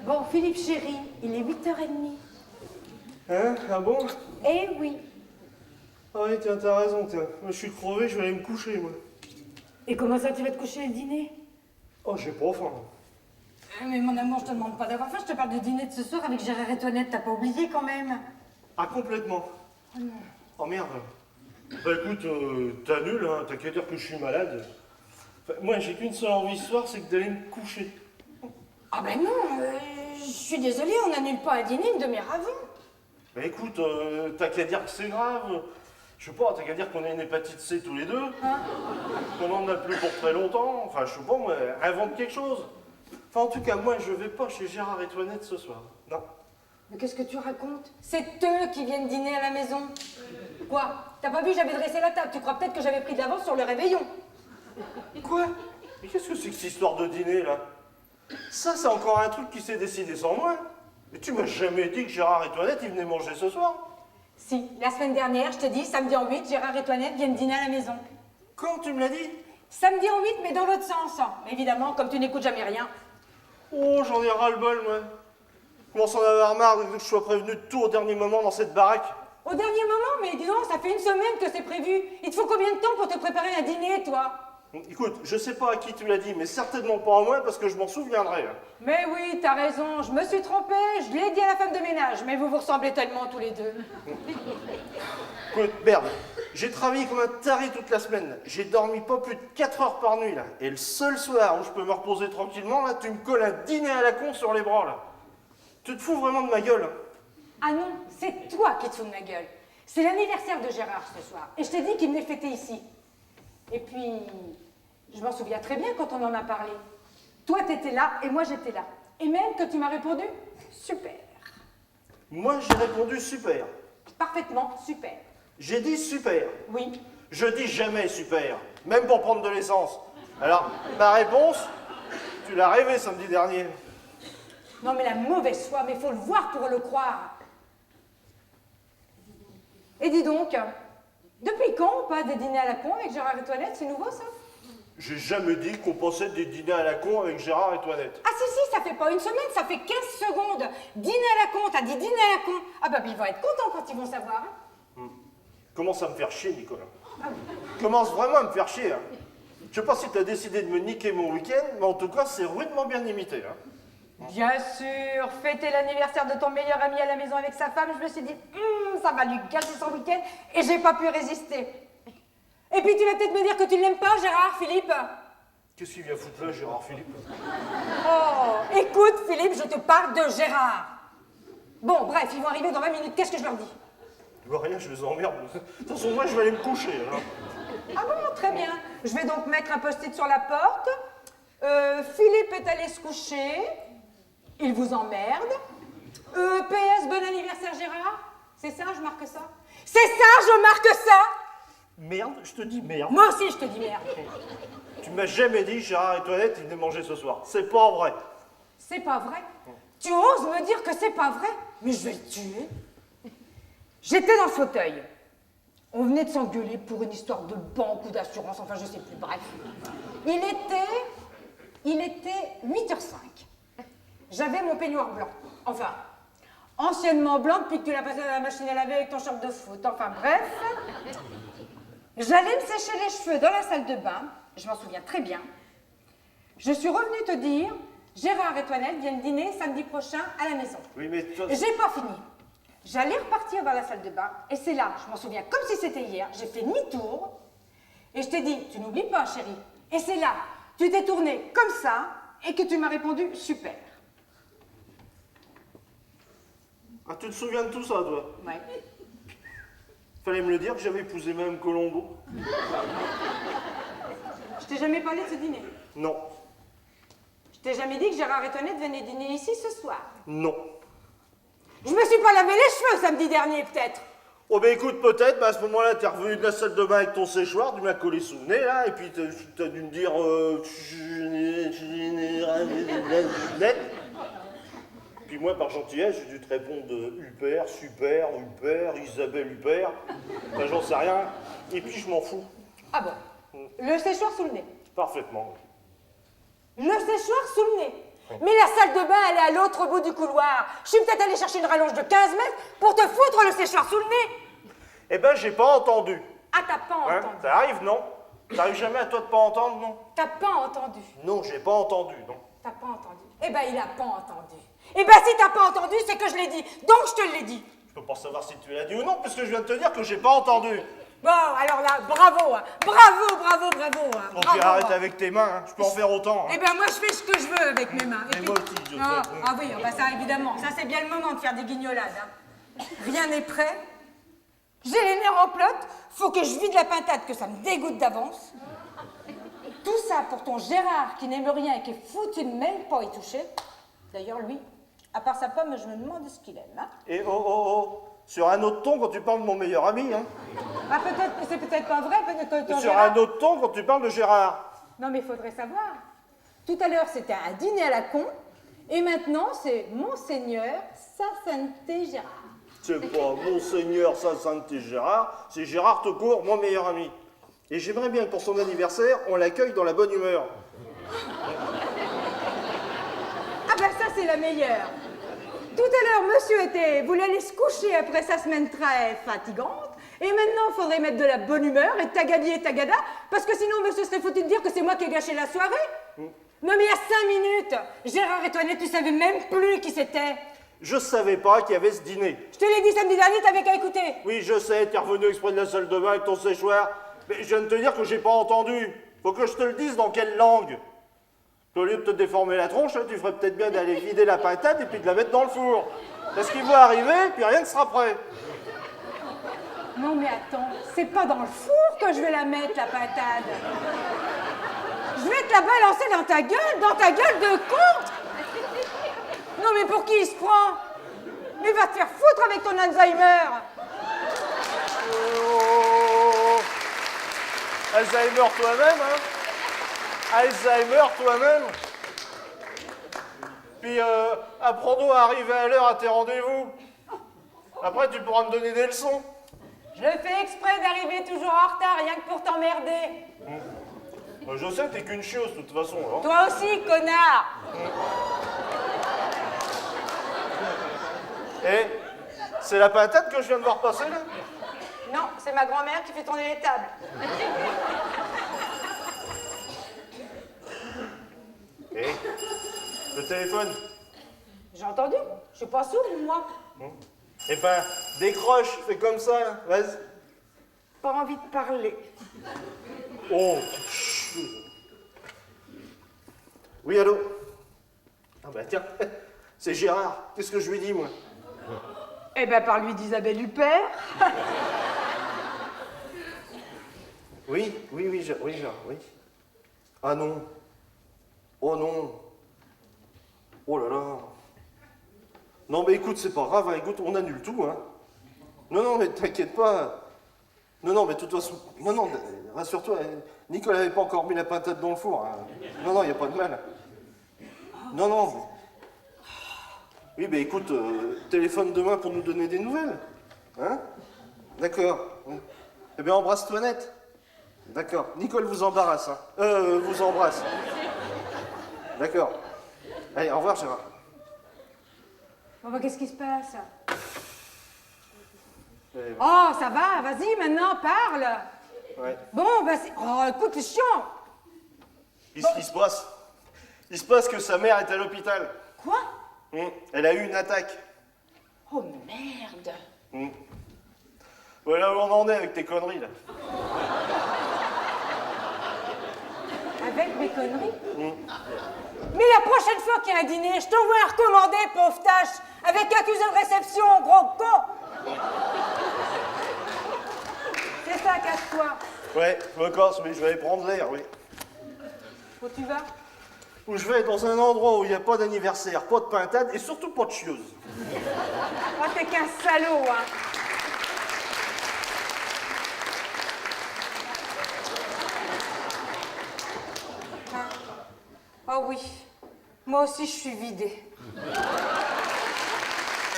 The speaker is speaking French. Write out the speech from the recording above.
Bon, Philippe chéri, il est 8h30. Hein? Ah bon? Eh oui. Ah oui, tiens, t'as raison, tiens. Moi, je suis crevé, je vais aller me coucher, moi. Et comment ça, tu vas te coucher le dîner? Oh, j'ai pas faim. Mais mon amour, je te demande pas d'avoir faim, je te parle du dîner de ce soir avec Gérard et Toinette, t'as pas oublié quand même? Ah, complètement. Oh non. Oh merde. Bah écoute, t'annules, hein, t'as qu'à dire que je suis malade. Enfin, moi, j'ai qu'une seule envie ce soir, c'est que d'aller me coucher. Ah ben non, je suis désolée, on n'annule pas un dîner une demi-heure avant. Bah écoute, t'as qu'à dire que c'est grave. Je sais pas, t'as qu'à dire qu'on a une hépatite C tous les deux. Hein? Qu'on en a plus pour très longtemps. Enfin, je sais pas, moi, invente quelque chose. Enfin, en tout cas, moi, je vais pas chez Gérard et Toinette ce soir. Non. Mais qu'est-ce que tu racontes? C'est eux qui viennent dîner à la maison. Quoi? T'as pas vu, j'avais dressé la table, tu crois peut-être que j'avais pris de l'avance sur le réveillon. Quoi? Mais qu'est-ce que c'est que cette histoire de dîner, là? Ça, c'est encore un truc qui s'est décidé sans moi. Mais tu m'as jamais dit que Gérard et Toinette, ils venaient manger ce soir. Si, la semaine dernière, je te dis, samedi en 8, Gérard et Toinette viennent dîner à la maison. Quand tu me l'as dit? Samedi en 8, mais dans l'autre sens. Évidemment, comme tu n'écoutes jamais rien. Oh, j'en ai ras-le-bol, moi. Je commence à en avoir marre que je sois prévenu de tout au dernier moment dans cette baraque. Au dernier moment, mais dis donc, ça fait une semaine que c'est prévu. Il te faut combien de temps pour te préparer un dîner, toi? Écoute, je sais pas à qui tu l'as dit, mais certainement pas à moi parce que je m'en souviendrai. Mais oui, t'as raison, je me suis trompée, je l'ai dit à la femme de ménage, mais vous vous ressemblez tellement tous les deux. Écoute, merde, j'ai travaillé comme un taré toute la semaine. J'ai dormi pas plus de 4 heures par nuit, là. Et le seul soir où je peux me reposer tranquillement, là, tu me colles un dîner à la con sur les bras, là. Tu te fous vraiment de ma gueule, hein? Ah non, c'est toi qui te fous de ma gueule. C'est l'anniversaire de Gérard ce soir, et je t'ai dit qu'il venait fêter ici. Et puis, je m'en souviens très bien quand on en a parlé. Toi, t'étais là, et moi, j'étais là. Et même que tu m'as répondu, super. Moi, j'ai répondu super. Parfaitement super. J'ai dit super. Oui. Je dis jamais super, même pour prendre de l'essence. Alors, ma réponse, tu l'as rêvé samedi dernier. Non, mais la mauvaise foi, mais faut le voir pour le croire. Et dis donc, depuis quand on passe des dîners à la con avec Gérard et Toinette? C'est nouveau, ça? J'ai jamais dit qu'on passait des dîners à la con avec Gérard et Toinette. Ah si, ça fait pas une semaine, ça fait 15 secondes. Dîner à la con, t'as dit dîner à la con. Ah bah, ils vont être contents quand ils vont savoir. Hein. Commence à me faire chier, Nicolas. Ah oui. Commence vraiment à me faire chier. Hein. Je sais pas si t'as décidé de me niquer mon week-end, mais en tout cas, c'est rudement bien imité. Hein. Bien sûr, fêter l'anniversaire de ton meilleur ami à la maison avec sa femme, je me suis dit, ça va lui gâcher son week-end, et j'ai pas pu résister. Et puis tu vas peut-être me dire que tu ne l'aimes pas, Gérard, Philippe? Qu'est-ce qu'il vient foutre là, Gérard Philippe? Oh, écoute, Philippe, je te parle de Gérard. Bon, bref, ils vont arriver dans 20 minutes, qu'est-ce que je leur dis? Tu vois rien, je les emmerde. De toute façon, moi, je vais aller me coucher. Hein. Ah bon, très bien. Je vais donc mettre un post-it sur la porte. Philippe est allé se coucher. Il vous emmerde. PS, bon anniversaire Gérard. C'est ça, je marque ça? C'est ça, je marque ça? Merde, je te dis merde. Moi aussi, je te dis merde. Tu m'as jamais dit Gérard et Toinette, ils venaient manger ce soir. C'est pas vrai. C'est pas vrai? Tu oses me dire que c'est pas vrai? Mais je vais le tuer. J'étais dans le fauteuil. On venait de s'engueuler pour une histoire de banque ou d'assurance, enfin je sais plus, bref. Il était 8h05. J'avais mon peignoir blanc. Enfin, anciennement blanc depuis que tu l'as passé à la machine à laver avec ton short de foot. Enfin bref. J'allais me sécher les cheveux dans la salle de bain. Je m'en souviens très bien. Je suis revenue te dire, Gérard et Toinette viennent dîner samedi prochain à la maison. Oui, mais toi... J'ai pas fini. J'allais repartir dans la salle de bain, et c'est là, je m'en souviens comme si c'était hier, j'ai fait demi-tour, et je t'ai dit, tu n'oublies pas, chérie. Et c'est là, tu t'es tournée comme ça, et que tu m'as répondu, super. Ah, tu te souviens de tout ça, toi? Ouais. Fallait me le dire que j'avais épousé Mme Colombo. Je t'ai jamais parlé de ce dîner. Non. Je t'ai jamais dit que Gérard et Toinette venaient dîner ici ce soir. Non. Je me suis pas lavé les cheveux samedi dernier, peut-être. Oh ben écoute, peut-être, mais à ce moment-là, t'es revenu de la salle de bain avec ton séchoir, tu m'as collé sous le nez, là, et puis t'as dû me dire... Puis moi, par gentillesse, j'ai dû te répondre Huppert, super, Huppert, Isabelle Huppert, enfin j'en sais rien, et puis je m'en fous. Ah bon? Le séchoir sous le nez. Parfaitement. Le séchoir sous le nez. Mais la salle de bain, elle est à l'autre bout du couloir. Je suis peut-être allée chercher une rallonge de 15 mètres pour te foutre le séchoir sous le nez. Eh ben, j'ai pas entendu. Ah, t'as pas Hein? entendu. Ça arrive, non? Ça arrive jamais à toi de pas entendre, non? T'as pas entendu. Non, j'ai pas entendu, non. T'as pas entendu. Eh ben, il a pas entendu. Eh ben, si t'as pas entendu, c'est que je l'ai dit. Donc, je te l'ai dit. Je peux pas savoir si tu l'as dit ou non, puisque je viens de te dire que j'ai pas entendu. Bon, alors là, bravo, hein. Bravo, bravo, bravo. Hein. Donc Bravo, arrête hein. avec tes mains, hein. Je peux en faire autant. Hein. Eh ben, moi, je fais ce que je veux avec mes mains. Et Mais moi aussi, je ah, sais. ah oui, bah ça, évidemment. Ça, c'est bien le moment de faire des guignolades. Hein. Rien n'est prêt. J'ai les nerfs en plâtre. Faut que je vide la pintade, que ça me dégoûte d'avance. Tout ça pour ton Gérard qui n'aime rien et qui est foutu de même pas y toucher. D'ailleurs, lui, à part sa pomme, je me demande ce qu'il aime. Hein. Et oh, sur un autre ton quand tu parles de mon meilleur ami, hein. Ah, peut-être, c'est peut-être pas vrai, peut-être que ton Sur Gérard... un autre ton quand tu parles de Gérard. Non, mais il faudrait savoir. Tout à l'heure, c'était un dîner à la con, et maintenant, c'est Monseigneur Sa Sainteté Gérard. C'est pas Monseigneur Sa Sainteté Gérard, c'est Gérard tout court, mon meilleur ami. Et j'aimerais bien que pour son anniversaire, on l'accueille dans la bonne humeur. Ah ben ça, c'est la meilleure. Tout à l'heure, monsieur voulait aller se coucher après sa semaine très fatigante, et maintenant, il faudrait mettre de la bonne humeur et tagadi et tagada, parce que sinon, monsieur serait foutu de dire que c'est moi qui ai gâché la soirée. Non, mais il y a 5 minutes, Gérard et Toinette, tu savais même plus qui c'était. Je savais pas qu'il y avait ce dîner. Je te l'ai dit samedi dernier, t'avais qu'à écouter. Oui, je sais, t'es revenu exprès de la salle de bain avec ton séchoir, mais je viens de te dire que j'ai pas entendu. Faut que je te le dise dans quelle langue. Au lieu de te déformer la tronche, tu ferais peut-être bien d'aller vider la pintade et puis de la mettre dans le four. Parce qu'il va arriver, puis rien ne sera prêt. Non mais attends, c'est pas dans le four que je vais la mettre, la pintade. Je vais te la balancer dans ta gueule de con. Non mais pour qui il se prend? Mais va te faire foutre avec ton Alzheimer. Oh. Alzheimer toi-même, hein? Alzheimer toi-même. Puis apprends-nous à arriver à l'heure à tes rendez-vous. Après, tu pourras me donner des leçons. Je fais exprès d'arriver toujours en retard, rien que pour t'emmerder. Je sais, t'es qu'une chieuse, de toute façon. Hein. Toi aussi, connard. Et c'est la pintade que je viens de voir passer, là? Non, c'est ma grand-mère qui fait tourner les tables. Et le téléphone? J'ai entendu. Je suis pas sourde, moi. Eh ben, décroche, fais comme ça, là. Vas-y. Pas envie de parler. Oh. Oui, allô? Ah bah tiens, c'est Gérard. Qu'est-ce que je lui dis, moi? Eh ben, parle-lui d'Isabelle Huppert. Oui. Ah non. Oh non. Oh là là. Non, mais écoute, c'est pas grave, hein. Écoute, on annule tout, hein. Non, mais t'inquiète pas. Non, mais de toute façon, non, rassure-toi, Nicole n'avait pas encore mis la pintade dans le four. Hein. Non, il n'y a pas de mal. Non. Oui, ben écoute, téléphone demain pour nous donner des nouvelles. Hein? D'accord. Eh bien, embrasse Toinette. D'accord. Nicole vous embarrasse, hein. Vous embrasse. D'accord. Allez, au revoir, Gérard. Bon, bah, qu'est-ce qui se passe? Oh, ça va, vas-y, maintenant, parle. Ouais. Bon, bah, oh, écoute, c'est chiant. Qu'est-ce qui se passe? Il se passe que sa mère est à l'hôpital. Quoi? Elle a eu une attaque. Oh, merde. Voilà où on en est avec tes conneries, là. Avec mes conneries? Mais la prochaine fois qu'il y a un dîner, je t'envoie un recommandé, pauvre tâche, avec accusé de réception, gros con. C'est ça, casse-toi. Ouais, je me casse, mais je vais aller prendre l'air, oui. Où tu vas? Où je vais dans un endroit où il n'y a pas d'anniversaire, pas de pintade et surtout pas de chieuse. Oh, t'es qu'un salaud, hein. Oh oui, moi aussi je suis vidée.